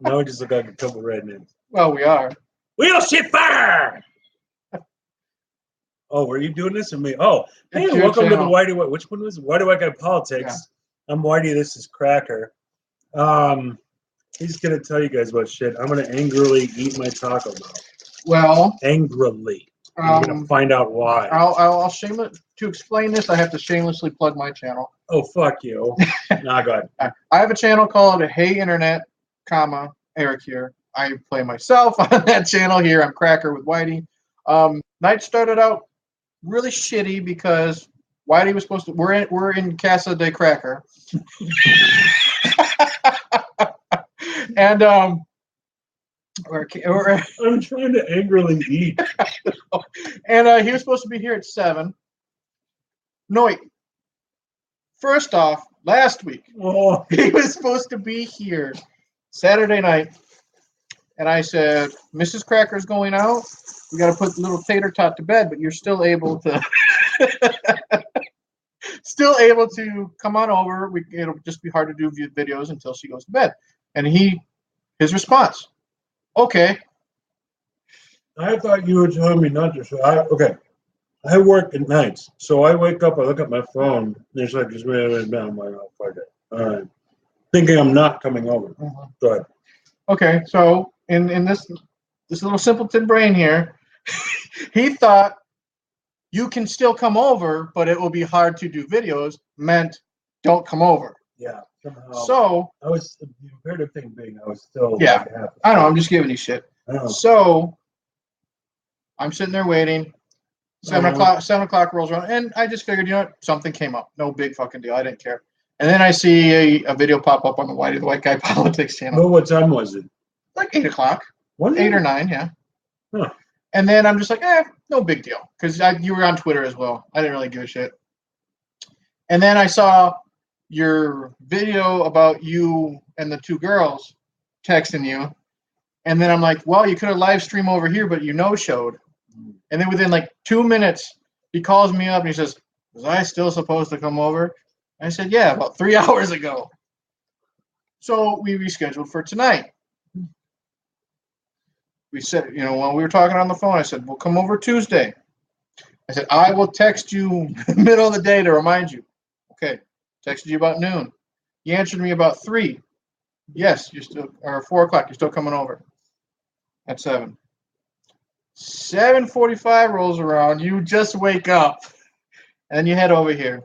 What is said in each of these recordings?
Now we just look like a couple rednecks. Well, we are. We'll shit fire! Oh, were you doing this or me? Oh, hey, It's your welcome to the channel. Whitey. Which one was it? Whitey White Guy Politics? Yeah. I'm Whitey. This is Cracker. He's gonna tell you guys about shit. I'm gonna angrily eat my Taco Bell. Well, angrily. You're gonna find out why. I'll to explain this. I have to shamelessly plug my channel. Oh, fuck you. Nah, go ahead. I have a channel called Hey Internet, Eric here. I play myself on that channel here. I'm Cracker with Whitey. Night started out really shitty because Whitey was supposed to. We're in Casa de Cracker, and I'm trying to angrily eat. And he was supposed to be here at 7. No, wait. First off, last week he was supposed to be here Saturday night, and I said, "Mrs. Cracker's going out. We got to put little tater tot to bed, but you're still able to." Still able to come on over. It'll just be hard to do videos until she goes to bed. And his response, okay. I thought you were telling me not to. Okay. I work at nights. So I wake up, I look at my phone, and there's like just down. I'm like, oh, fuck it. All right. Thinking I'm not coming over. Mm-hmm. Go ahead. Okay. So in this little simpleton brain here, he thought you can still come over, but it will be hard to do videos, meant don't come over. Yeah. Somehow. So I was the imperative thing being I was still yeah. I know, I'm just giving you shit. So I'm sitting there waiting. 7 o'clock rolls around, and I just figured, you know what, something came up. No big fucking deal. I didn't care. And then I see a video pop up on the Whitey the White Guy Politics channel. Well, what time was it? Like 8 o'clock. 8 or 9, yeah. Huh. And then I'm just like, no big deal. Because you were on Twitter as well. I didn't really give a shit. And then I saw your video about you and the 2 girls texting you. And then I'm like, well, you could have live streamed over here, but you no-showed. And then within like 2 minutes, he calls me up and he says, was I still supposed to come over? I said, yeah, about 3 hours ago. So we rescheduled for tonight. We said, when we were talking on the phone, I said, we'll come over Tuesday. I said, I will text you middle of the day to remind you. Okay. Texted you about noon. You answered me about 3. Yes, or 4 o'clock. You're still coming over at 7. 7:45 rolls around. You just wake up, and you head over here,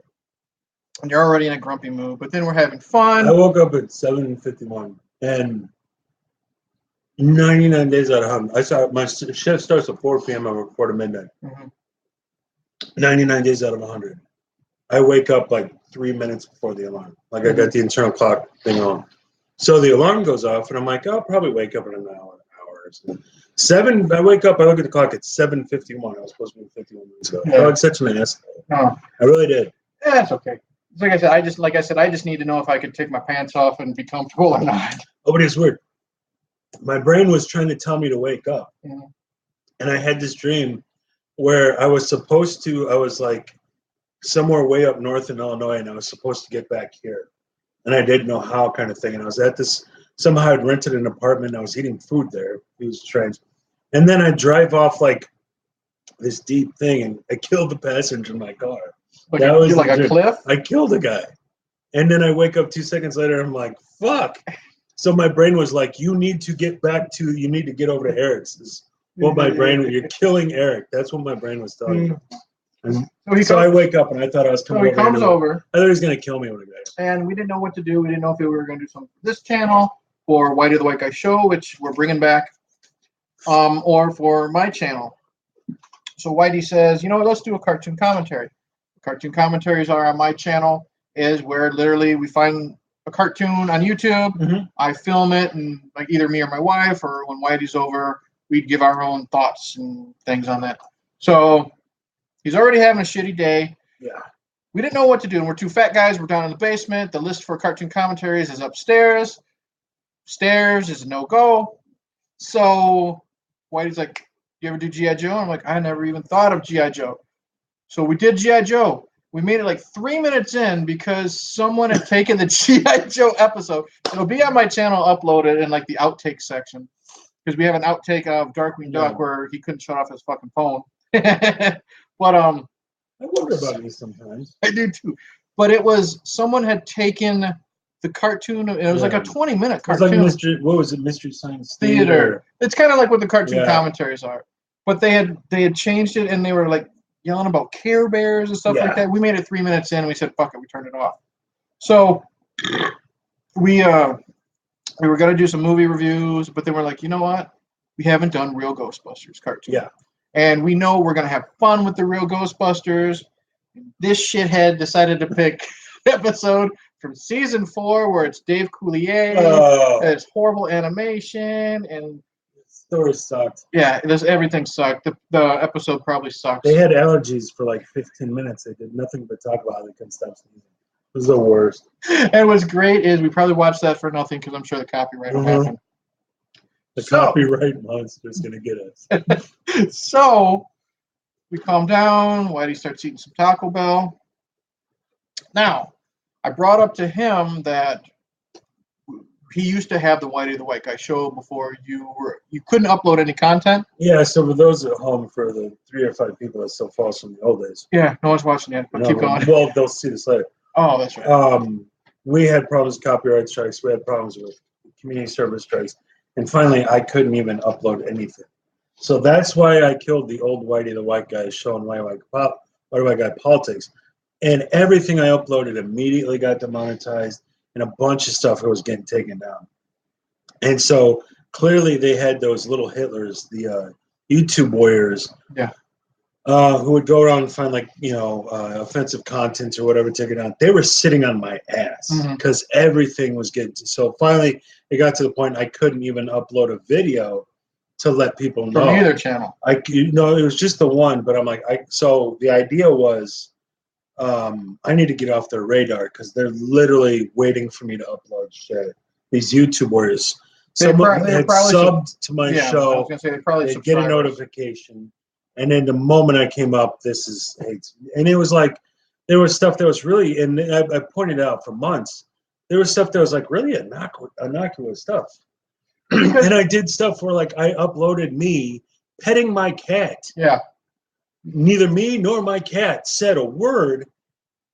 and you're already in a grumpy mood. But then we're having fun. I woke up at 7:51, and 99 days out of 100. I saw my shift starts at 4 p.m. I work 4 to midnight. Mm-hmm. 99 days out of 100. I wake up like 3 minutes before the alarm. Like I got the internal clock thing on. So the alarm goes off, and I'm like, I'll probably wake up in an hour or so. 7. I wake up. I look at the clock. It's 7:51. I was supposed to be 51 minutes ago. Yeah. I had such an ass. I really did. Yeah, that's okay. Like I said, I just need to know if I could take my pants off and be comfortable or not. Oh, but it's weird. My brain was trying to tell me to wake up, and I had this dream where I was like somewhere way up north in Illinois, and I was supposed to get back here, and I didn't know how, kind of thing. And I was at this. Somehow I'd rented an apartment. And I was eating food there. It was strange. And then I drive off like this deep thing, and I killed the passenger in my car. Like a cliff? I killed a guy. And then I wake up 2 seconds later, and I'm like, fuck. So my brain was like, you need to get over to Eric's. Is what my brain, you're killing Eric. That's what my brain was telling me. So I wake up, and I thought I was coming over. So he comes over. I thought he was going to kill me with a guy. And we didn't know what to do. We didn't know if we were going to do something for this channel, for Whitey the White Guy Show, which we're bringing back, or for my channel. So Whitey says, let's do a cartoon commentary. Cartoon commentaries are on my channel, is where literally we find a cartoon on YouTube. Mm-hmm. I film it, and like either me or my wife, or when Whitey's over, we'd give our own thoughts and things on that. So he's already having a shitty day. Yeah. We didn't know what to do, and we're 2 fat guys. We're down in the basement. The list for cartoon commentaries is upstairs. Stairs is a no-go. So Whitey's like, you ever do G.I. Joe? I'm like, I never even thought of G.I. Joe. So we did G.I. Joe. We made it like 3 minutes in because someone had taken the G.I. Joe episode. It'll be on my channel uploaded in like the outtake section. Because we have an outtake of Darkwing Duck where he couldn't shut off his fucking phone. But I wonder about me sometimes. I do too. But it was someone had taken the cartoon. It was like a 20-minute cartoon. It was like what was it? Mystery Science Theater. It's kind of like what the cartoon commentaries are. But they had changed it, and they were like yelling about Care Bears and stuff like that. We made it 3 minutes in, and we said, "Fuck it," we turned it off. So we were gonna do some movie reviews, but then we're like, you know what? We haven't done real Ghostbusters cartoon. Yeah. And we know we're gonna have fun with the real Ghostbusters. This shithead decided to pick an episode from season 4 where it's Dave Coulier. It's horrible animation and story sucked. Yeah, everything sucked. The episode probably sucks. They had allergies for like 15 minutes. They did nothing but talk about how they couldn't stop sneezing. It was the worst. And what's great is we probably watched that for nothing because I'm sure the copyright will happen. The copyright monster is going to get us. So we calm down. Whitey starts eating some Taco Bell. Now, I brought up to him that he used to have the Whitey the White Guy show before you couldn't upload any content. Yeah, so for those at home, for the 3 or 5 people that still follow us from the old days. Yeah, no one's watching yet, but keep going. Well, they'll see this later. Oh, that's right. We had problems with copyright strikes. We had problems with community service strikes. And finally, I couldn't even upload anything. So that's why I killed the old Whitey the White Guy show and Whitey the White Guy politics. And everything I uploaded immediately got demonetized, and a bunch of stuff was getting taken down. And so clearly they had those little Hitlers, the YouTube warriors, who would go around and find offensive content or whatever, take it down. They were sitting on my ass because everything was getting. So finally, it got to the point I couldn't even upload a video to let people know. From either channel. It was just the one, but I'm like, so the idea was, I need to get off their radar because they're literally waiting for me to upload shit. These YouTube warriors. Someone had subbed to my show. I was gonna say they'd get a notification, and then the moment I came up, and it was like there was stuff that was really, and I pointed out for months, there was stuff that was like really innocuous stuff. And I did stuff where like I uploaded me petting my cat. Yeah. Neither me nor my cat said a word,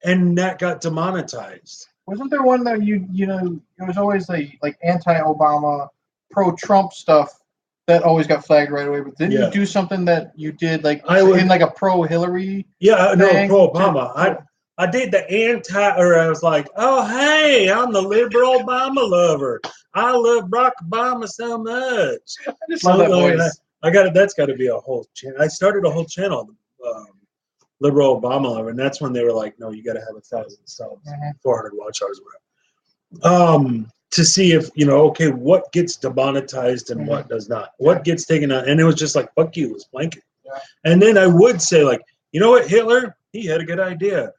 and that got demonetized. Wasn't there one that it was always like anti-Obama, pro-Trump stuff that always got flagged right away? But didn't you do something that you did in like a pro-Hillary? Yeah, no, pro-Obama. I did the or I was like, oh hey, I'm the liberal Obama lover. I love Barack Obama so much. I just love that voice. That's got to be a whole channel. I started a whole channel, liberal Obama lover, and that's when they were like, no, you got to have 1,000 subs, 400 watch hours, whatever. To see if what gets demonetized and what does not, what gets taken out, and it was just like, fuck you, it was blanket. Yeah. And then I would say like, you know what, Hitler, he had a good idea.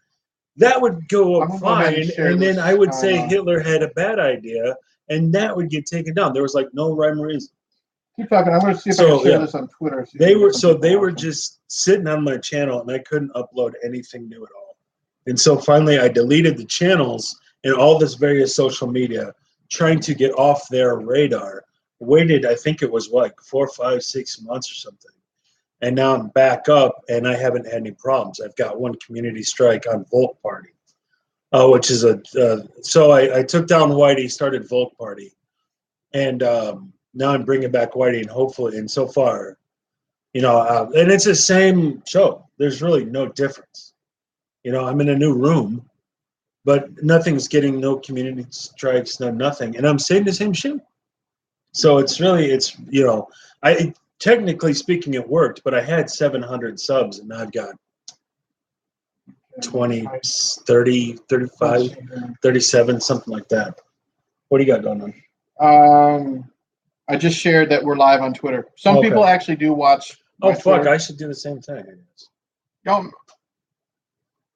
That would go up fine, and then I would say Hitler had a bad idea, and that would get taken down. There was like no rhyme or reason. Keep talking. I'm going to see if I can share this on Twitter. They were just sitting on my channel, and I couldn't upload anything new at all. And so finally, I deleted the channels and all this various social media, trying to get off their radar. Waited, I think it was 4, 5, 6 months or something. And now I'm back up, and I haven't had any problems. I've got one community strike on Volk Party, which is so I took down Whitey, started Volk Party, and now I'm bringing back Whitey, and hopefully, and so far, and it's the same show. There's really no difference. I'm in a new room, but nothing's getting no community strikes, no nothing, and I'm saying the same shit. So it's technically speaking, it worked, but I had 700 subs, and I've got 20, 30, 35, 37, something like that. What do you got going on? I just shared that we're live on Twitter. Some people actually do watch. Oh, fuck, Twitter. I should do the same thing, I guess.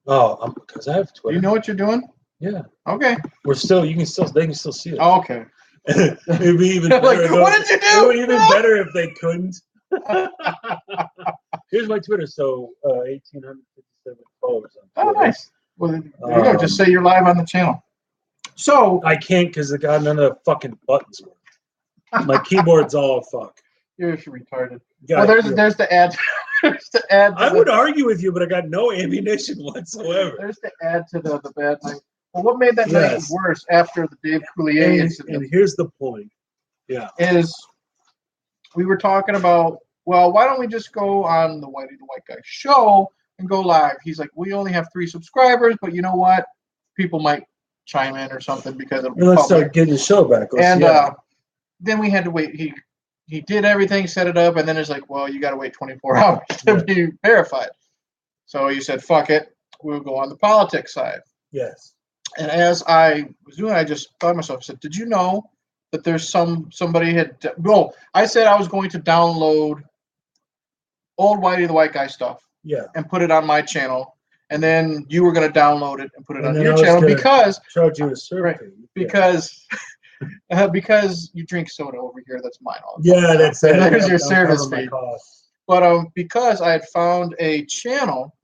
Because I have Twitter. You know what you're doing? Yeah. Okay. They can still see it. Oh, okay. It'd be even better. What did you do? It would be even better if they couldn't. Here's my Twitter. So 1,857 followers on Twitter. Oh, nice. Well, there you go. Just say you're live on the channel. So I can't because I got none of the fucking buttons work. My keyboard's all fuck. You're retarded. Yeah, well, there's the ad. There's the ad. I would argue with you, but I got no ammunition whatsoever. There's the ad to the bad night. Well, what made that night worse after the Dave Coulier incident? And here's the point. Yeah. Is we were talking about, well, why don't we just go on the Whitey the White Guy show and go live? He's like, we only have 3 subscribers, but you know what? People might chime in or something because it'll be let's start getting the show back. And then we had to wait. He did everything, set it up, and then it's like, well, you got to wait 24 hours to be verified. So you said, fuck it. We'll go on the politics side. Yes. And as I was doing, I just thought to myself, I said, did you know that there's somebody had, well, I said I was going to download old Whitey the White Guy stuff. Yeah. And put it on my channel. And then you were going to download it and put it on your channel because charge you a service fee. Because you drink soda over here, that's mine. That's it. There's your service fee. But because I had found a channel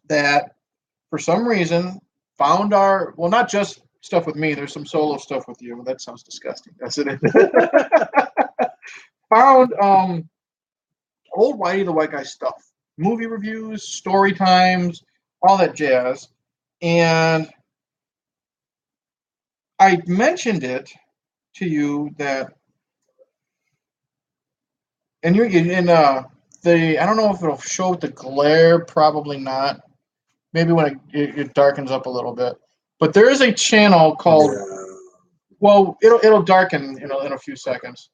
that, for some reason, found our, well, not just stuff with me. There's some solo stuff with you. That sounds disgusting. That's it. Found old Whitey the White Guy stuff, movie reviews, story times, all that jazz, and I mentioned it to you that, and you're in the, I don't know if it'll show with the glare, probably not. Maybe when it darkens up a little bit. But there is a channel called, well, it'll darken in a few seconds,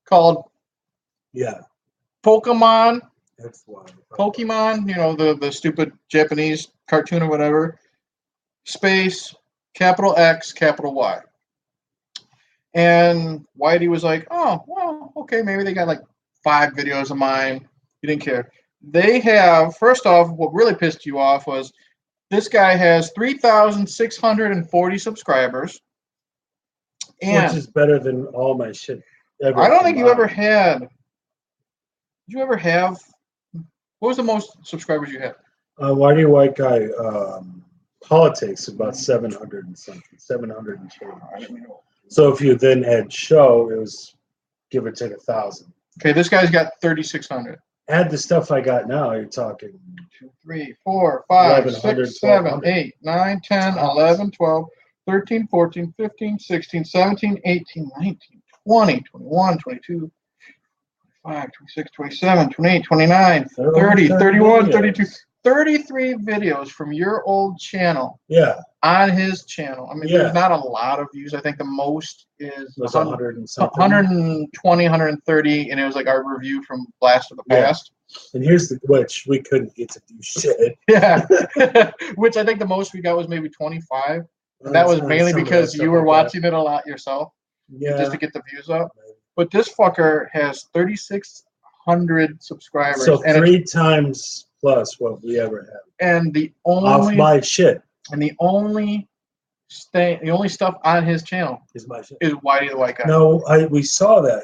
called Pokemon. That's why. Pokemon, the stupid Japanese cartoon or whatever. Space, capital X, capital Y. And Whitey was like, oh, well, okay, maybe they got like 5 videos of mine. He didn't care. They have, first off, what really pissed you off was this guy has 3,640 subscribers. And which is better than all my shit ever. I don't think you ever had. Did you ever have? What was the most subscribers you had? Whitey White Guy politics about 700 and something, 700 and change. So if you then add show, it was give or take 1,000. Okay, this guy's got 3,600. Add the stuff I got now. You're talking 2, 3, 4, 5, 6, 7, 8, 9, 10, 11, 12, 13, 14, 15, 16, 17, 18, 19, 20, 21, 22. 25, 26, 27, 28, 29, 30, 31, 32, 33 videos from your old channel. Yeah. On his channel. I mean, there's not a lot of views. I think the most is 100 and something. 120, 130, and it was like our review from Blast of the Past. And here's which we couldn't get to do shit. Yeah. Which I think the most we got was maybe 25. And that was mainly because you were watching it a lot yourself. Yeah. Just to get the views up. But this fucker has 3,600 subscribers. So 3 times plus what we ever have. And the only off my shit. And the only stuff on his channel is my shit. Is Whitey the White Guy. No, we saw that.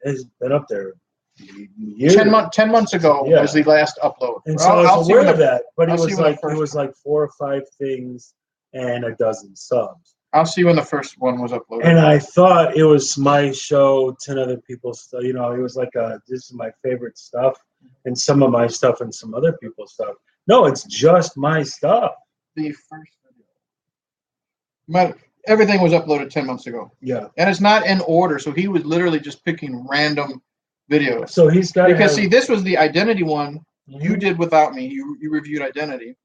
It's been up there years. 10 months ago was the last upload. And so I was aware of that, but it was like 4 or 5 things and a dozen subs. I'll see when the first one was uploaded. And I thought it was my show, 10 other people's stuff. It was like this is my favorite stuff, and some of my stuff and some other people's stuff. No, it's just my stuff. The first video. Everything was uploaded 10 months ago. Yeah. And it's not in order, so he was literally just picking random videos. So he's got see, this was the identity one you did without me. You reviewed identity.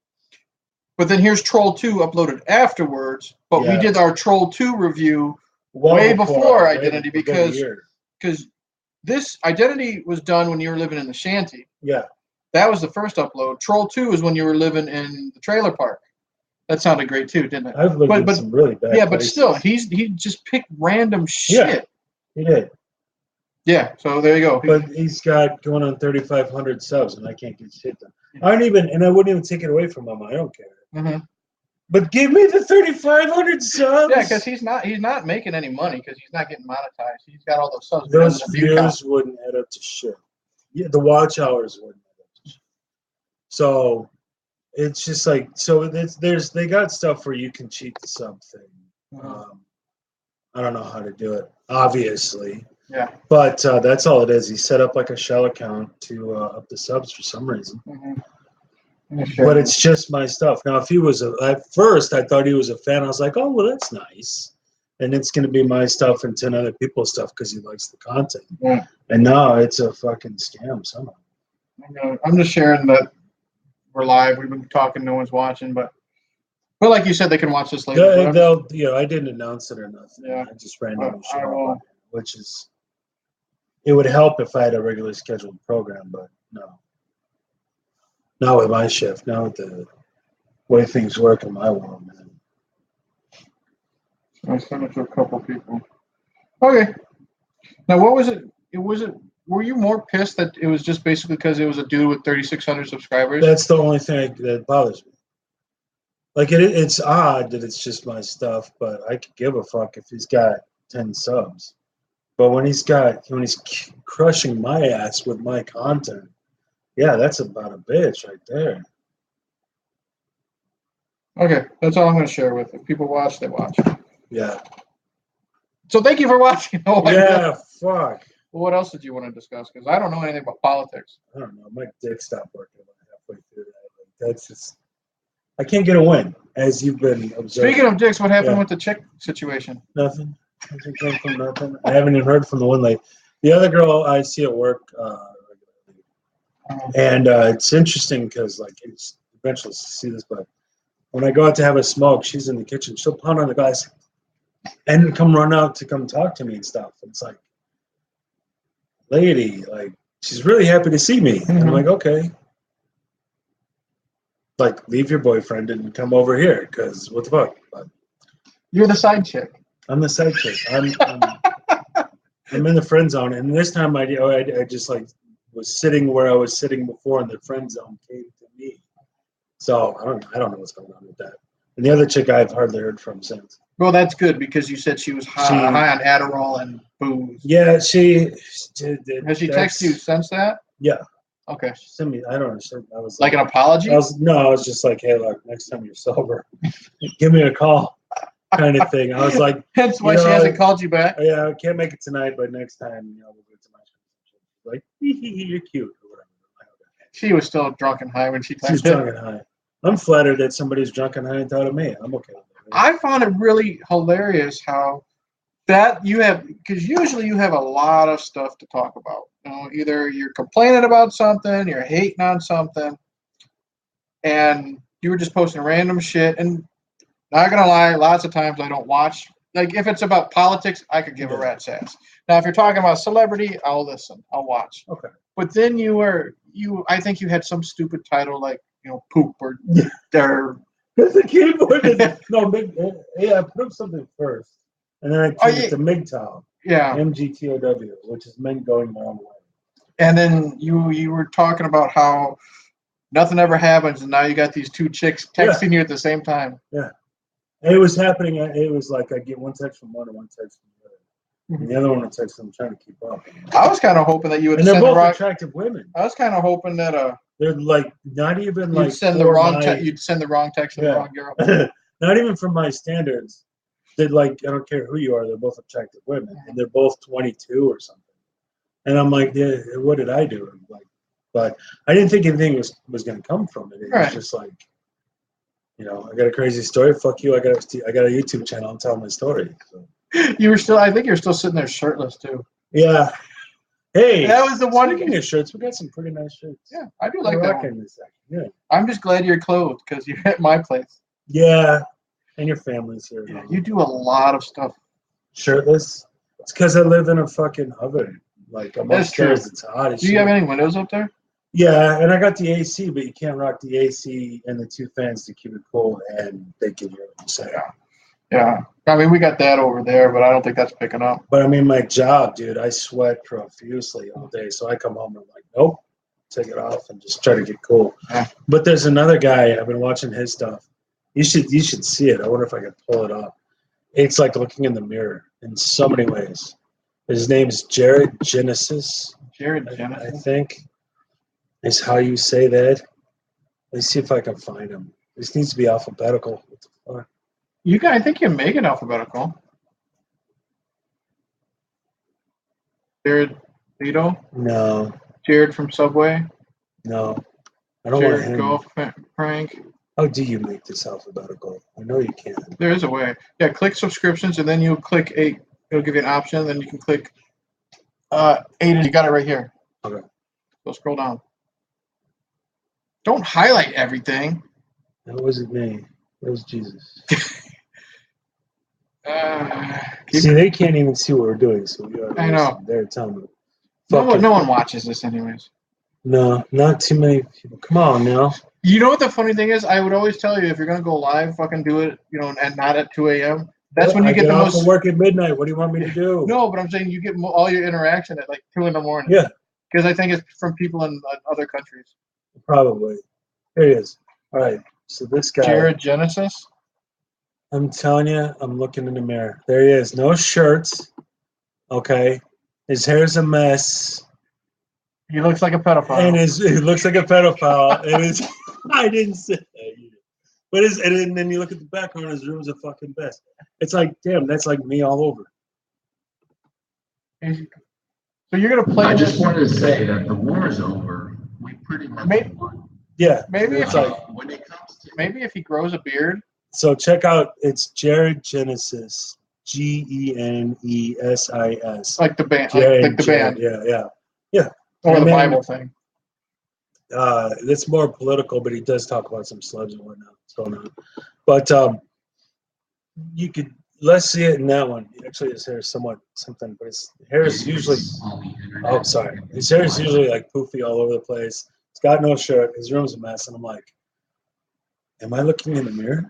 But then here's Troll 2 uploaded afterwards. But we did our Troll 2 review way before Identity because this Identity was done when you were living in the shanty. Yeah. That was the first upload. Troll 2 is when you were living in the trailer park. That sounded great too, didn't it? I've lived in some really bad places. But still, he just picked random shit. Yeah, he did. Yeah, so there you go. But he's got going on 3,500 subs, and I can't get shit done. I wouldn't even take it away from him. I don't care. Mm-hmm. But give me the 3,500 subs. Yeah, because he's not making any money because he's not getting monetized. He's got all those subs. Those views wouldn't add up to shit. Yeah, the watch hours wouldn't add up to shit. So, it's just like so. There's they got stuff where you can cheat the sub thing. I don't know how to do it, obviously. Yeah. But that's all it is. He set up like a shell account to up the subs for some reason. But it's just my stuff. Now, if he was at first, I thought he was a fan. I was like, oh, well, that's nice. And it's going to be my stuff and 10 other people's stuff because he likes the content. Yeah. And now it's a fucking scam somehow. I'm just sharing that we're live. We've been talking. No one's watching. But like you said, they can watch this later. I didn't announce it or nothing. Yeah. I just randomly showed up, which is, it would help if I had a regularly scheduled program, but no. Not with my shift. Not with the way things work in my world, man. I sent it to a couple people. Okay. Now, what was it? Were you more pissed that it was just basically because it was a dude with 3,600 subscribers? That's the only thing that bothers me. Like, it's odd that it's just my stuff, but I could give a fuck if he's got 10 subs. But when he's crushing my ass with my content, yeah, that's about a bitch right there. Okay, that's all I'm going to share with you. If people watch, they watch. Yeah. So thank you for watching. Yeah, fuck. Well, what else did you want to discuss? Because I don't know anything about politics. I don't know. My dick stopped working about halfway through that. Like, that's just... I can't get a win, as you've been observing. Speaking of dicks, what happened with the chick situation? Nothing. Nothing came from nothing. I haven't even heard from the one lady. The other girl I see at work... And it's interesting because, like, it's eventually see this, but when I go out to have a smoke, she's in the kitchen. She'll pound on the glass and come run out to come talk to me and stuff. It's like, lady, like, she's really happy to see me. And I'm like, okay. Like, leave your boyfriend and come over here because what the fuck? But you're the side chick. I'm the side chick. I'm in the friend zone. And this time I just, like, was sitting where I was sitting before, and the friend zone came to me. So I don't know what's going on with that. And the other chick I've hardly heard from since. Well, that's good because you said she was high on Adderall and booze. Yeah, she did. Has she texted you since that? Yeah. Okay. She sent me. I don't know. I was like an apology. I was just like, hey, look, next time you're sober, give me a call, kind of thing. I was like, hence why she hasn't called you back. Yeah, I can't make it tonight, but next time, we'll go to my show. Like, you're cute or whatever. She was still drunk and high when she texted. She's drunk and high. I'm flattered that somebody's drunk and high and thought of me. I'm okay with it. I found it really hilarious how that you have, because usually you have a lot of stuff to talk about. Either you're complaining about something, you're hating on something, and you were just posting random shit. And not gonna lie, lots of times I don't watch. Like, if it's about politics, I could give a rat's ass. Now, if you're talking about celebrity, I'll listen. I'll watch. Okay. But then I think you had some stupid title like, poop or the keyboard is I put up something first, and then I changed it to MGTOW. Yeah. MGTOW, which is men going the wrong way. And then you were talking about how nothing ever happens, and now you got these two chicks texting you at the same time. Yeah. And it was happening. It was like I get one text from one and one text from the other. And the other one would text them trying to keep up. I was kind of hoping that you would. And they're both attractive women. I was kind of hoping that they're like not even like you'd send the wrong text to the wrong girl. Not even from my standards. They're like, I don't care who you are. They're both attractive women, and they're both 22 or something. And I'm like, yeah, what did I do? Like, but I didn't think anything was going to come from it. It was just like, I got a crazy story. Fuck you. I got a YouTube channel. I'm telling my story. So. I think you're still sitting there shirtless too. Yeah. Hey, that was the one. Speaking of shirts, we got some pretty nice shirts. Yeah, I do like that one. Yeah. I'm just glad you're clothed because you're at my place. Yeah, and your family's here. Yeah, you do a lot of stuff. Shirtless? It's because I live in a fucking oven. Like, I'm upstairs. It's hot as shit. Do you have any windows up there? Yeah, and I got the AC, but you can't rock the AC and the two fans to keep it cool, and they can hear what you say. Yeah. I mean, we got that over there, but I don't think that's picking up. But I mean, my job, dude, I sweat profusely all day. So I come home and I'm like, nope, take it off and just try to get cool. Yeah. But there's another guy, I've been watching his stuff. You should see it. I wonder if I could pull it up. It's like looking in the mirror in so many ways. His name's Jared Genesis. Jared Genesis. I think is how you say that. Let's see if I can find him. This needs to be alphabetical. What the fuck? You can. I think you make it alphabetical. Jared Leto. No. Jared from Subway. No. I don't want Jared him. Golf Prank. How do you make this alphabetical? I know you can. There is a way. Yeah, click subscriptions, and then you click 8. It'll give you an option. Then you can click 8. You got it right here. Okay. So scroll down. Don't highlight everything. That wasn't me. That was Jesus. See, they can't even see what we're doing, so we are. I know. They're telling me. No one watches this anyways. No, not too many people. Come on now. You know what the funny thing is? I would always tell you if you're gonna go live, fucking do it, and not at 2 a.m. That's when you get the off most. of work at midnight. What do you want me to do? No, but I'm saying you get all your interaction at like 2 in the morning. Yeah. Because I think it's from people in other countries. Probably. There he is. All right. So this guy. Jared Genesis. I'm telling you, I'm looking in the mirror. There he is. No shirts. Okay. His hair's a mess. He looks like a pedophile. And he looks like a pedophile. I didn't say that. But and then you look at the background, his room's a fucking mess. It's like, damn, that's like me all over. So you're gonna play. I just wanted to say that the war is over. We pretty much won. Yeah. Maybe it's like when it comes to if he grows a beard. So check out, it's Jared Genesis, Genesis, Like the band, Jared, like the Jared, band. Yeah. Or the Bible thing. It's more political, but he does talk about some slugs and whatnot that's going on. But you could let's see it in that one. Actually, his hair is somewhat something, but his hair is usually. Oh, sorry. His hair is usually like poofy all over the place. He's got no shirt. His room's a mess, and I'm like, am I looking in the mirror?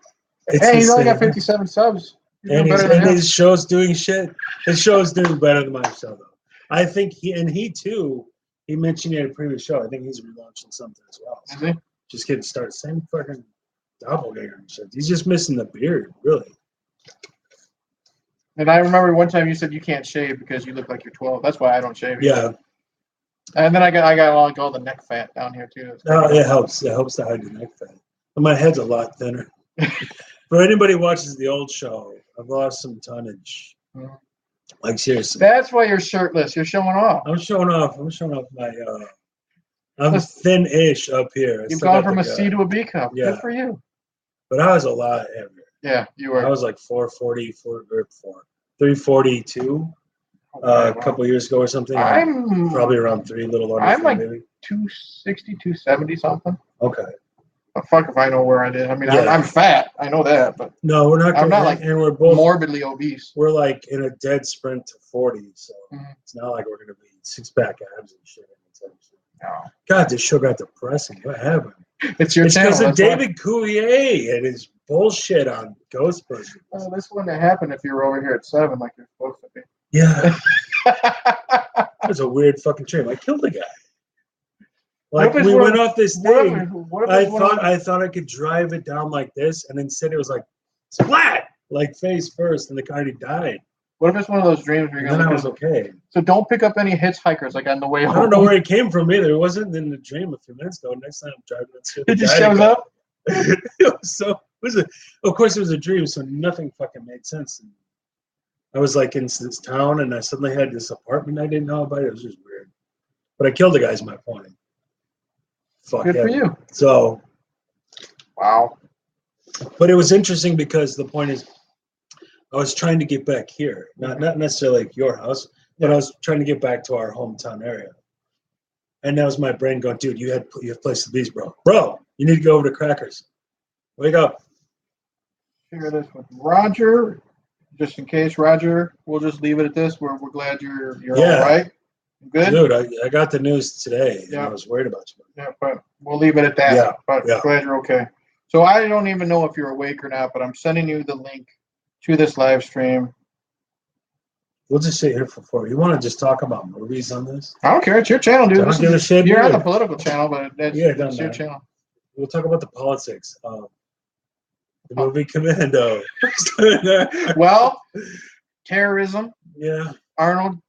Hey, he's only got 57 subs. And his show's doing shit. His show's doing better than my show, though. I think he too. He mentioned it in a previous show. I think he's relaunching something as well. So is he? Just getting started. Same fucking doppelganger and shit. He's just missing the beard, really. And I remember one time you said you can't shave because you look like you're 12. That's why I don't shave. Yeah. And then I got all the neck fat down here too. No, it helps. It helps to hide the neck fat. But my head's a lot thinner. For anybody who watches the old show, I've lost some tonnage. Like seriously. That's why you're shirtless. You're showing off. I'm showing off my I'm thin-ish up here. You've gone from a C to a B cup. Yeah. Good for you. But I was a lot heavier. Yeah, you were. I was like 342 a couple years ago or something. I'm probably around 3, a little under. I'm 3, like maybe. 260, 270 something. Okay. Fuck if I know where I did. I mean, Yeah. I'm fat. I know that, but no, we're not. I'm not like and we're both morbidly obese. We're like in a dead sprint to 40, so Mm-hmm. it's not like we're gonna be 6-pack abs and shit. No. God, this show got depressing. What happened? It's your channel. Because of David Coulier and his bullshit on Ghostbusters. Oh, this wouldn't have happened if you were over here at 7 like you're supposed to be. Yeah. That's a weird fucking dream. I killed a guy. Like we went off this thing. I thought I could drive it down like this, and instead it was like splat, like face first, and the car already died. What if it's one of those dreams where you're And then gonna? I was okay. So don't pick up any hitchhikers like on the way home. I don't know where it came from either. It wasn't in the dream a few minutes ago. Next time I'm driving, it just shows up. Of course, it was a dream, so nothing fucking made sense. And I was like in this town, and I suddenly had this apartment I didn't know about. It was just weird. But I killed the guy's my point. Fuck Good for you. So, wow. But it was interesting because the point is, I was trying to get back here, not necessarily like your house, but I was trying to get back to our hometown area. And that was my brain going, dude, you have place to be, bro. Bro, you need to go over to Crackers. Wake up. Share this with Roger, just in case. Roger, we'll just leave it at this. We're glad you're all right. Good. Dude, I got the news today, and I was worried about you. Yeah, but we'll leave it at that. Yeah, but glad you're okay. So I don't even know if you're awake or not, but I'm sending you the link to this live stream. We'll just sit here for 4. You want to just talk about movies on this? I don't care. It's your channel, dude. I don't give a shit. You're on the political channel, but it's your channel. We'll talk about the politics of the movie Commando. Well, terrorism. Yeah. Arnold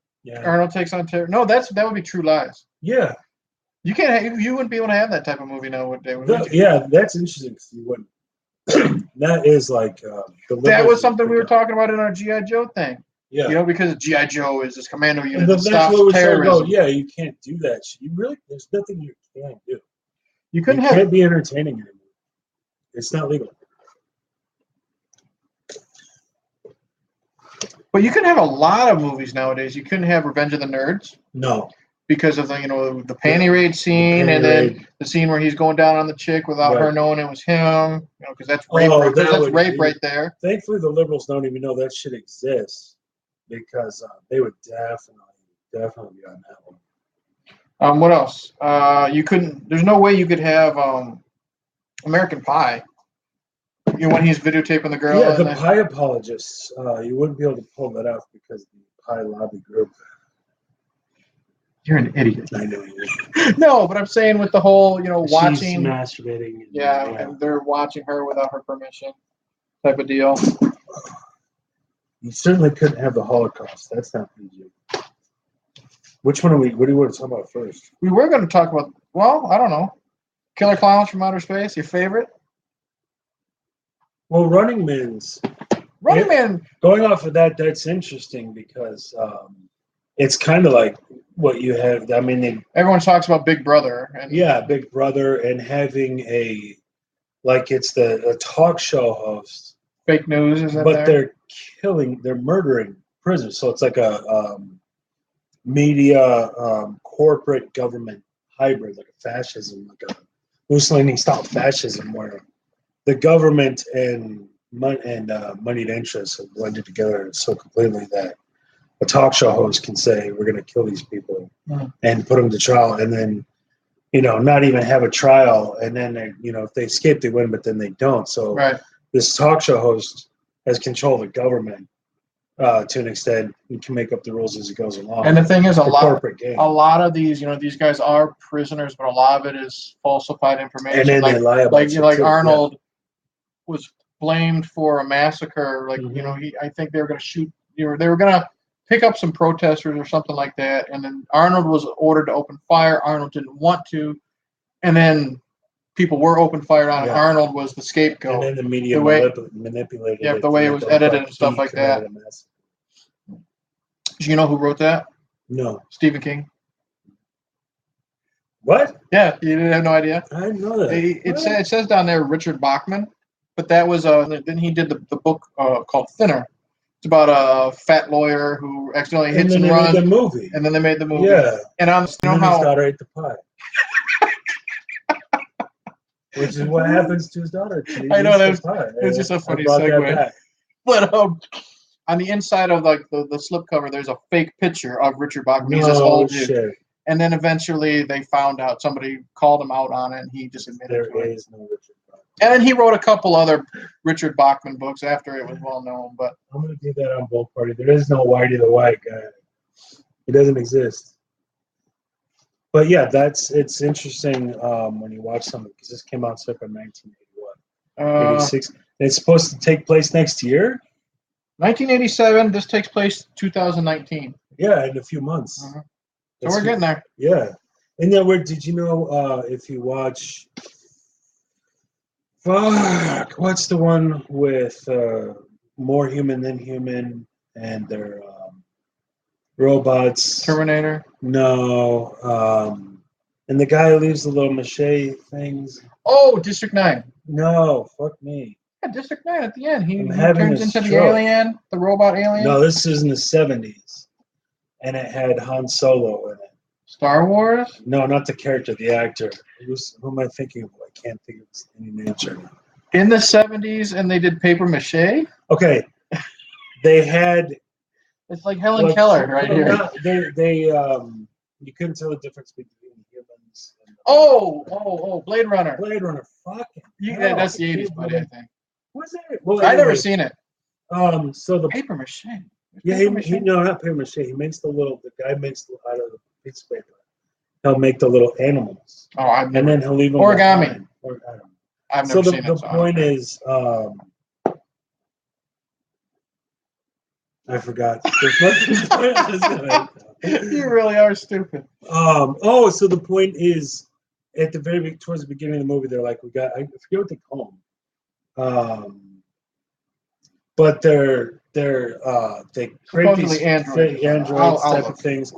takes on terror. No, that would be True Lies. Yeah. You can't. You wouldn't be able to have that type of movie now, would they? Yeah, that's interesting because you wouldn't. That is like that was something we were talking about in our GI Joe thing. Yeah, you know, because GI Joe is this commando unit and that that's stops what we're terrorism. saying. Oh, yeah, you can't do that. There's nothing you can do. You couldn't You have. can't be entertaining anymore. It's not legal. But you can have a lot of movies nowadays. You couldn't have Revenge of the Nerds. No. Because of the the panty raid scene, and then the scene where he's going down on the chick without her knowing it was him. Because that's rape. That's rape right there. Thankfully, the liberals don't even know that shit exists, because they would definitely be on that one. What else? You couldn't. There's no way you could have American Pie. When he's videotaping the girl. Yeah, the pie apologists. You wouldn't be able to pull that off because the pie lobby group. You're an idiot. I know. No, but I'm saying with the whole, watching. She's masturbating. And they're watching her without her permission, type of deal. You certainly couldn't have the Holocaust. That's not PG. Which one what do you want to talk about first? We were going to talk about, I don't know. Killer Clowns from Outer Space, your favorite? Well, Running Man. Going off of that, that's interesting because it's kind of like what you have. I mean, everyone talks about Big Brother. Big Brother, and having it's a talk show host. Fake news, is that but they're murdering prisoners. So it's like a media corporate government hybrid, like a fascism, like a Mussolini style fascism, where the government and moneyed interests have blended together so completely that a talk show host can say, we're going to kill these people and put them to trial, and then not even have a trial, and then if they escape they win, but then they don't. So this talk show host has control of the government to an extent. You can make up the rules as it goes along. And the thing is, a lot of these, these guys are prisoners, but a lot of it is falsified information. And then they lie about it. Like Arnold was blamed for a massacre. I think they were going to shoot. They were going to pick up some protesters or something like that, and then Arnold was ordered to open fire. Arnold didn't want to, and then people were open fired on. Arnold was the scapegoat. And then the media manipulated. Yeah, the way it was edited and stuff like that. Do you know who wrote that? No. Stephen King. What? Yeah, you didn't have no idea. I didn't know that. It says down there Richard Bachman, but that was then he did the book called Thinner. It's about a fat lawyer who accidentally hits and runs. Made the movie. And then they made the movie. Yeah. And his daughter ate the pie. Which is what happens to his daughter. I know that was just a funny segue. But on the inside of the slipcover, there's a fake picture of Richard Bachman. He's this old dude. Shit. And then eventually they found out, somebody called him out on it, and he just admitted to it. There is no Richard Bachman. And then he wrote a couple other Richard Bachman books after it was well known. But I'm going to do that on Bolt Party. There is no Whitey the White guy. He doesn't exist. But yeah, it's interesting when you watch something, because this came out circa 1981, 86. It's supposed to take place next year. 1987. This takes place 2019. Yeah, in a few months. So we're getting there. Yeah. And then did you know if you watch? What's the one with More Human Than Human and their robots? Terminator? No. And the guy who leaves the little mache things. Oh, District 9. No, fuck me. Yeah, District 9 at the end. He turns into the alien, the robot alien. No, this is in the 70s. And it had Han Solo in it. Star Wars? No, not the character, the actor. Who am I thinking of? I can't think of any names right now. In the 70s, and they did paper mache? Okay. They had... It's like Helen Keller right here. They you couldn't tell the difference between humans and... Blade Runner. Blade Runner, fucking yeah, that's the 80s, buddy, I think. Was it? Well, I've never seen it. So the paper mache. Yeah, no, not paper mache. He makes the guy makes out of the piece of paper. He'll make the little animals. Oh, and then he'll leave them origami. I've never seen it. So the point is, I forgot. The point I was gonna make. You really are stupid. Oh, so the point is, at the towards the beginning of the movie, they're like, I forget what they call them. But they create these Supposedly androids type of things.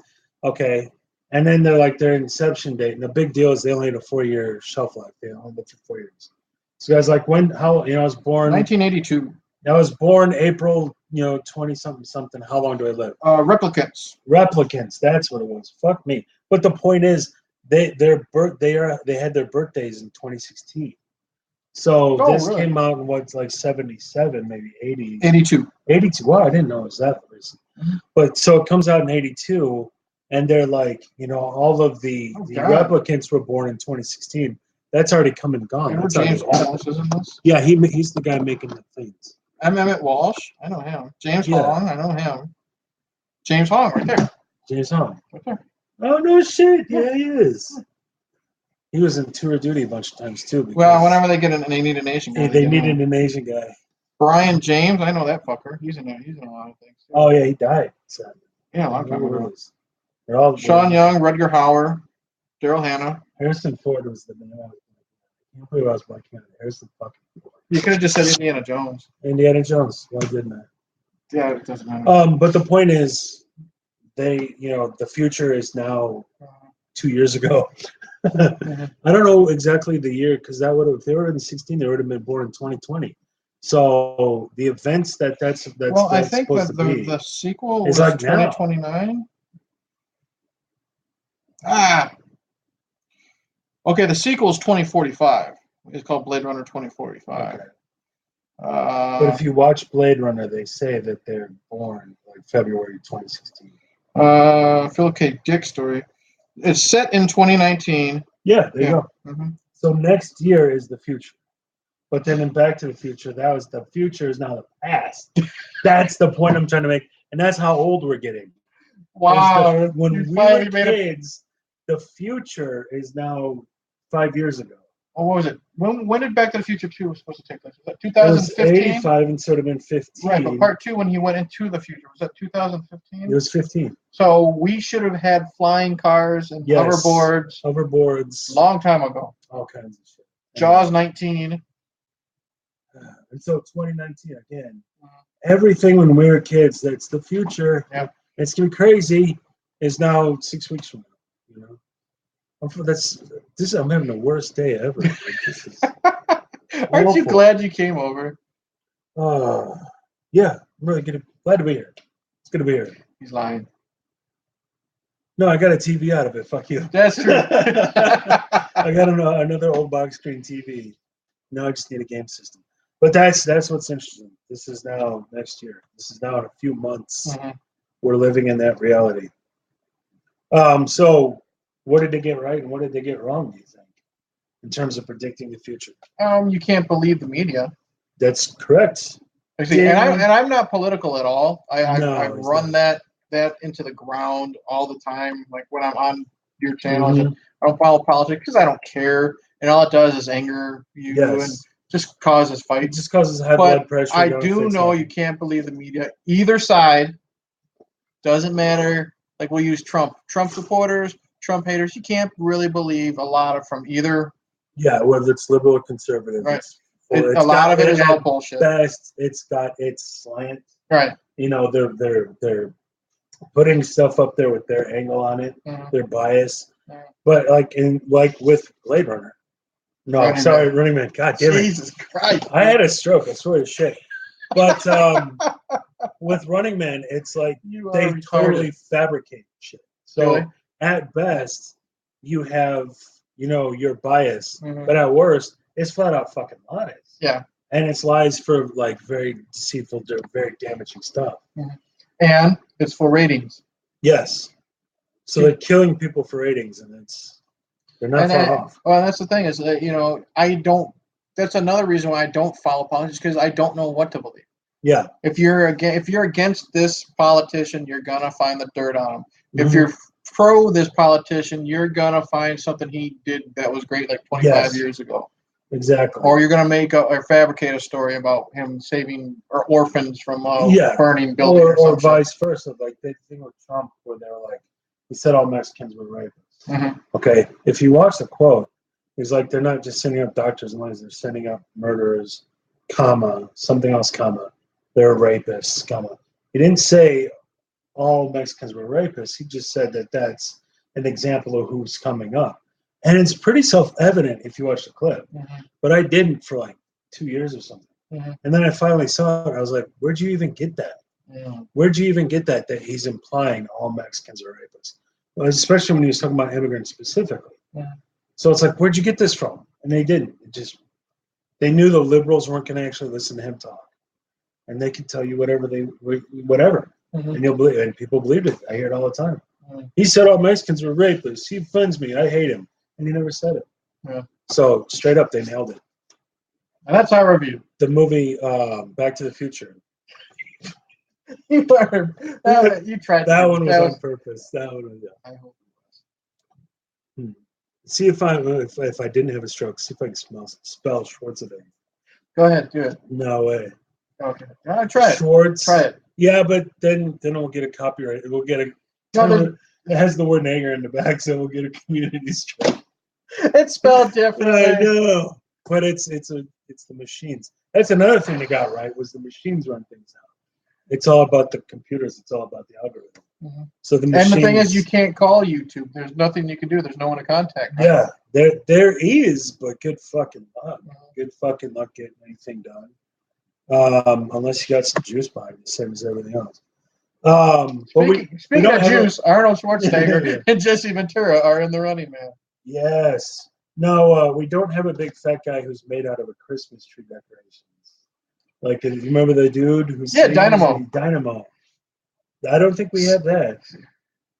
Okay. And then their inception date. And the big deal is they only had a 4-year shelf life. They only lived for 4 years. So guys, like I was born 1982. I was born April, 20 something. How long do I live? Replicants. That's what it was. Fuck me. But the point is, they had their birthdays in 2016. So this really? came out in what's like 77, maybe 80. 82. 82. Wow, I didn't know it was that recent. Mm-hmm. But so it comes out in 82, and they're like, all of the replicants were born in 2016. That's already come and gone. Remember James Walsh, isn't this? Yeah, he's the guy making the things. I'm Emmett Walsh. I know him. James Hong. I know him. James Hong, right there. James Hong. Right there. Oh, no shit. Yeah, he is. He was in Tour of Duty a bunch of times, too. Well, whenever they need an Asian guy. They needed an Asian guy. Brian James. I know that fucker. He's in a lot of things. Too. Oh, yeah, he died. Sadly. Yeah, a long time ago. They're all Sean Young, Rutger Hauer, Daryl Hannah. Harrison Ford was the name. I can't believe I was blanking on it. Harrison fucking Ford. You could have just said Indiana Jones. Indiana Jones. Why didn't I? Yeah, it doesn't matter. But the point is, the future is now 2 years ago. I don't know exactly the year, because if they were in 16, they would have been born in 2020. So the events that's I think supposed to be, the sequel is was like 2029. Okay, the sequel is 2045. It's called Blade Runner 2045. Okay. But if you watch Blade Runner, they say that they're born like February 2016. Philip K. Dick story. It's set in 2019. Yeah, there you go. Mm-hmm. So next year is the future. But then in Back to the Future, the future is now the past. That's the point I'm trying to make. And that's how old we're getting. Wow. When we were kids, the future is now 5 years ago. Oh, what was it? When did Back to the Future 2 was supposed to take place? Was that 2015? It was 85 and sort of been 15. Right, but part 2, when he went into the future, was that 2015? It was 15. So we should have had flying cars and hoverboards. Hoverboards. Long time ago. All kinds of shit. Jaws 19. And so 2019 again. Everything when we were kids, that's the future. Yeah. It's gonna be crazy. Is now 6 weeks from now. I'm having the worst day ever. Aren't you glad you came over? Yeah, I'm really glad to be here. It's good to be here. He's lying. No, I got a TV out of it. Fuck you. That's true. I got another old box screen TV. Now I just need a game system. But that's what's interesting. This is now next year. This is now in a few months. Mm-hmm. We're living in that reality. So what did they get right and what did they get wrong, do you think, in terms of predicting the future? You can't believe the media. That's correct. And I'm not political at all. I run that into the ground all the time. Like when I'm on your channel, Mm-hmm. I don't follow politics because I don't care, and all it does is anger you and just causes fights. It just causes high blood pressure. I do know you can't believe the media. Either side, doesn't matter. Like we'll use Trump supporters, Trump haters. You can't really believe a lot of from either. Yeah, whether it's liberal or conservative. Right. A lot of it is all bullshit. Best, it's got its slant. Right. They're putting stuff up there with their angle on it, their bias. Mm-hmm. But like with Blade Runner. No, Running Man. God damn it. Jesus Christ. I had a stroke, I swear to shit. But with Running Man, it's like they totally fabricate shit. So really? At best, you have, your bias, but at worst, it's flat out fucking lies. Yeah. And it's lies for like very deceitful, very damaging stuff. Mm-hmm. And it's for ratings. Yes. So they're killing people for ratings, and they're not far off. Well, that's the thing is that, I don't. That's another reason why I don't follow politics, because I don't know what to believe. Yeah. If you're against this politician, you're gonna find the dirt on him. Mm-hmm. If you're pro this politician, you're gonna find something he did that was great like 25 years ago. Exactly. Or you're going to make or fabricate a story about him saving or orphans from burning buildings or or vice versa. Like the thing with Trump where they were like, he said all Mexicans were rapists. Mm-hmm. Okay, if you watch the quote, he's like, they're not just sending up doctors and lawyers, they're sending up murderers, comma, something else, comma, they're rapists, comma. He didn't say all Mexicans were rapists. He just said that that's an example of who's coming up. And it's pretty self-evident if you watch the clip. Mm-hmm. But I didn't for like 2 years or something. Mm-hmm. And then I finally saw it. I was like, where'd you even get that? Mm-hmm. Where'd you even get that he's implying all Mexicans are rapists? Well, especially when he was talking about immigrants specifically. Mm-hmm. So it's like, where'd you get this from? And they didn't. They knew the liberals weren't going to actually listen to him talk. And they could tell you whatever. Mm-hmm. And you'll believe it. And people believed it. I hear it all the time. Mm-hmm. He said all Mexicans were rapists. He offends me. I hate him. And he never said it. Yeah. So straight up, they nailed it. And that's our review. The movie Back to the Future. You tried. That one was on purpose. That one was. I hope it was. See if I didn't have a stroke. See if I can spell Schwarzenegger. Go ahead, do it. No way. Okay. Try it. Schwartz. Try it. Yeah, but then we'll get a copyright. We'll get a. No, it has the word "nigger" in the back, so we'll get a community strike. it's spelled differently. I know, but it's the machines. That's another thing they got right was the machines run things out. It's all about the computers. It's all about the algorithm. Mm-hmm. So the machines, and the thing is, you can't call YouTube. There's nothing you can do. There's no one to contact. Right? Yeah, there is, but good fucking luck. Good fucking luck getting anything done. Unless you got some juice behind it, same as everything else. Speaking of juice, Arnold Schwarzenegger and Jesse Ventura are in the running, man. Yes. No, we don't have a big fat guy who's made out of a Christmas tree decorations. Like, you remember the dude who's Dynamo. Dynamo. I don't think we have that.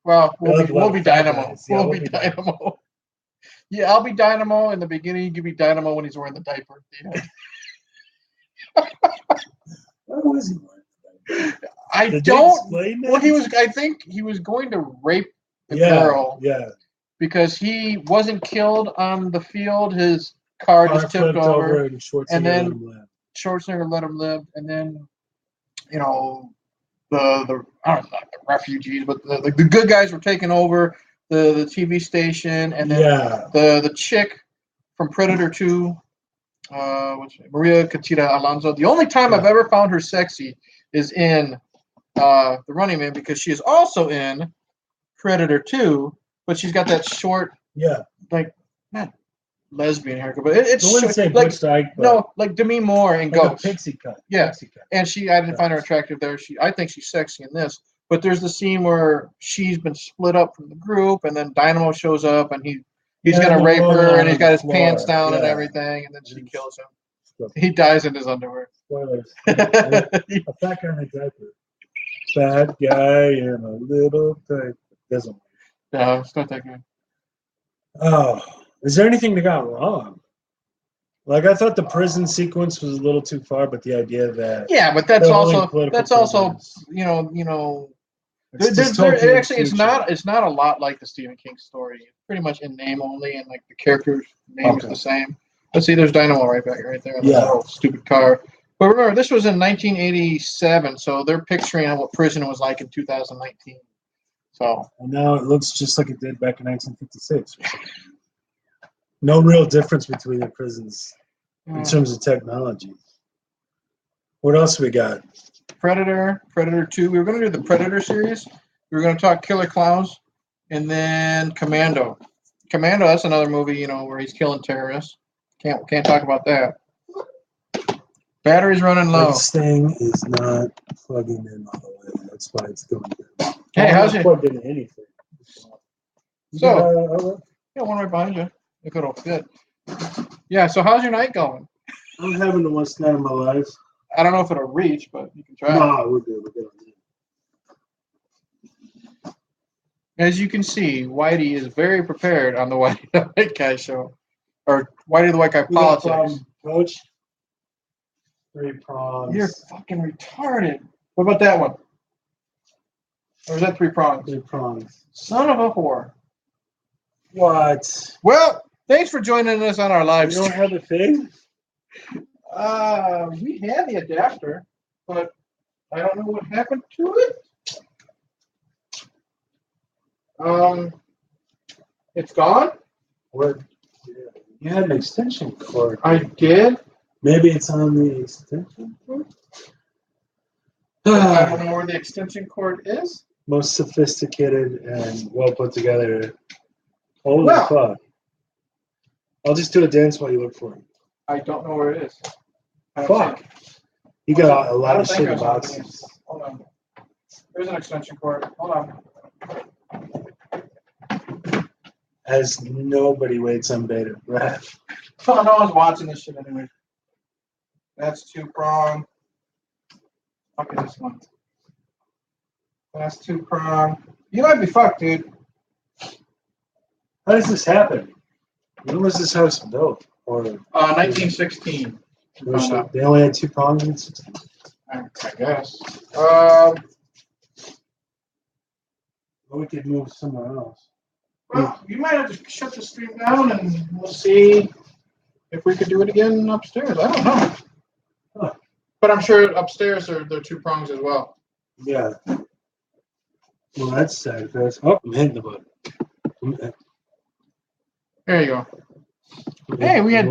Well, we'll be Dynamo. Yeah, we'll be Dynamo. Yeah, I'll be Dynamo in the beginning. You can be Dynamo when he's wearing the diaper. Yeah. Why was he wearing the diaper? I don't. Well, he was. I think he was going to rape the girl. Yeah. Because he wasn't killed on the field, his car just tipped over, and then Schwarzenegger let him live, and then the I don't know, not the refugees, but the good guys were taking over the TV station, and then the chick from Predator 2, Maria Catita Alonso. The only time I've ever found her sexy is in The Running Man, because she is also in Predator 2, but she's got that short, like not lesbian haircut, but it's like Demi Moore in Ghost. Pixie cut. Yeah, pixie cut. and I didn't find her attractive there. I think she's sexy in this. But there's the scene where she's been split up from the group, and then Dynamo shows up, and he's gonna rape her, and he's got his pants down and everything, and then she kills him. He dies in his underwear. Spoilers. A fat guy in a diaper. Fat guy in a little diaper. Doesn't. No, it's not that good. Oh, is there anything that got wrong? Like, I thought the prison sequence was a little too far, but the idea that but that's also it's not a lot like the Stephen King story. It's pretty much in name only, and like the character's name is the same. Let's see, there's Dynamo right there in the little stupid car. But remember, this was in 1987, so they're picturing what prison was like in 2019. So and now it looks just like it did back in 1956. No real difference between the prisons in terms of technology. What else we got? Predator 2. We were going to do the Predator series. We were going to talk Killer Clowns, and then Commando. Commando, that's another movie, where he's killing terrorists. Can't talk about that. Battery's running low. This thing is not plugging in all the way. That's why it's going down. Hey, how's it? Plugged into anything. So, one right behind you. If it'll fit. Yeah. So, how's your night going? I'm having the worst night of my life. I don't know if it'll reach, but you can try. No, we're good. We're good on that. As you can see, Whitey is very prepared on the Whitey the White Guy show, or Whitey the White Guy politics. Coach. 3 prongs. You're fucking retarded. What about that one? Or is that 3 prongs? 3 prongs. Son of a whore. What? Well, Thanks for joining us on our live You don't stream. have a thing? We had the adapter, but I don't know what happened to it. It's gone. What? You had an extension cord. I did. Maybe it's on the extension cord? I don't know where the extension cord is. Most sophisticated and well put together. Holy Well. fuck. I'll just do a dance while you look for it. I don't know where it is. I don't Fuck. think- You got a I lot don't of think shit I in saw boxes. these. Hold on. There's an extension cord. Hold on. As nobody waits on bated breath. Oh, no one's watching this shit anyway. That's 2-prong. Fuck is this one? That's 2-prong. You might be fucked, dude. How does this happen? When was this house built? Or 1916. Found out. they only had 2 prongs in 16? I guess. Or we could move somewhere else. Well, you might have to shut the stream down and we'll see if we could do it again upstairs. I don't know. Huh. But I'm sure upstairs they're 2 prongs as well. Yeah. Well, that's sad. Oh, I'm hitting the button. There you go. Hey, we had